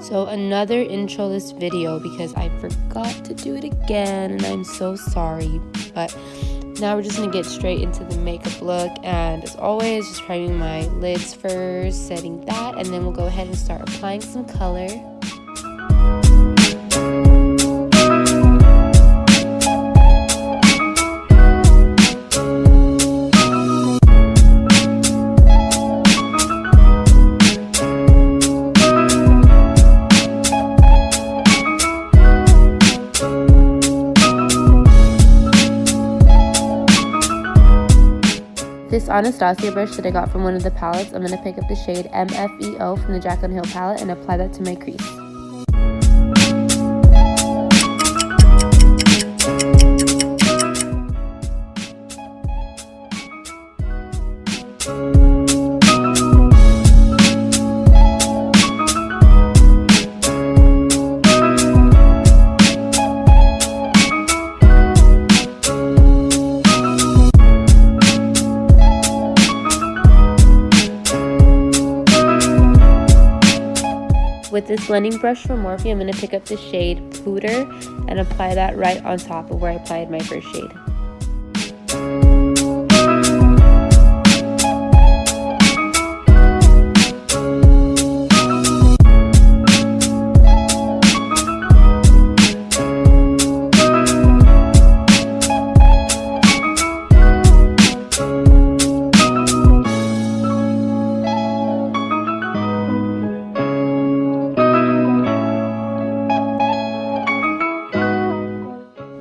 So another introless video because I forgot to do it again and I'm so sorry. But now we're just going to get straight into the makeup look, and as always, just priming my lids first, setting that, and then we'll go ahead and start applying some color. This Anastasia brush that I got from one of the palettes, I'm going to pick up the shade MFEO from the Jaclyn Hill palette and apply that to my crease. With this blending brush from Morphe, I'm going to pick up the shade Pooter and apply that right on top of where I applied my first shade.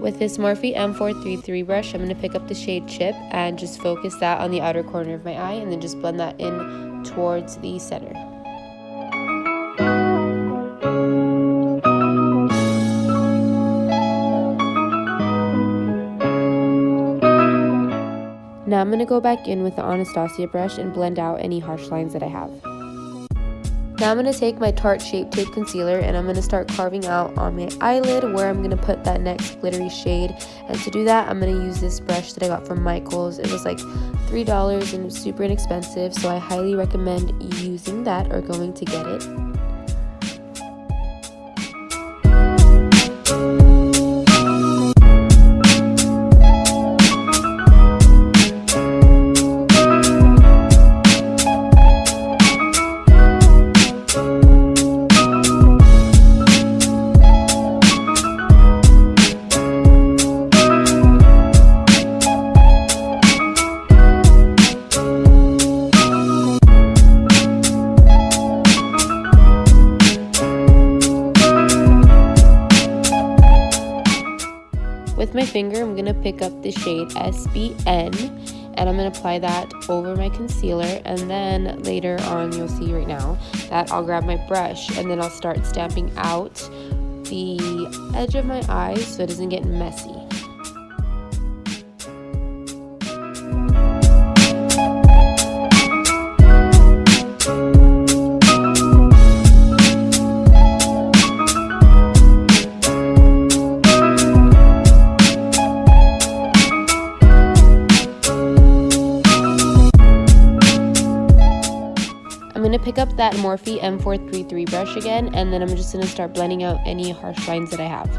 With this Morphe M433 brush, I'm going to pick up the shade Chip and just focus that on the outer corner of my eye and then just blend that in towards the center. Now I'm going to go back in with the Anastasia brush and blend out any harsh lines that I have. Now I'm going to take my Tarte Shape Tape Concealer and I'm going to start carving out on my eyelid where I'm going to put that next glittery shade. And to do that, I'm going to use this brush that I got from Michaels. It was like $3 and it was super inexpensive, so I highly recommend using that or going to get it. With my finger, I'm going to pick up the shade SBN and I'm going to apply that over my concealer, and then later on, you'll see right now that I'll grab my brush and then I'll start stamping out the edge of my eyes so it doesn't get messy. I'm going to pick up that Morphe M433 brush again, and then I'm just going to start blending out any harsh lines that I have.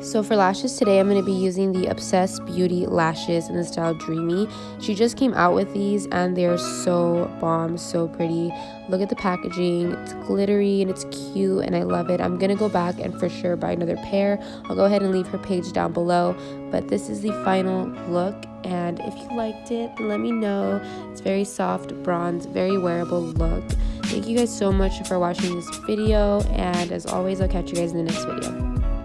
So for lashes today, I'm going to be using the Obsessed Beauty lashes in the style Dreamy. She just came out with these and they're so bomb, so pretty. Look at the packaging. It's glittery and it's cute and I love it. I'm going to go back and for sure buy another pair. I'll go ahead and leave her page down below. But this is the final look, and if you liked it, let me know. It's very soft bronze, very wearable look. Thank you guys so much for watching this video, and as always, I'll catch you guys in the next video.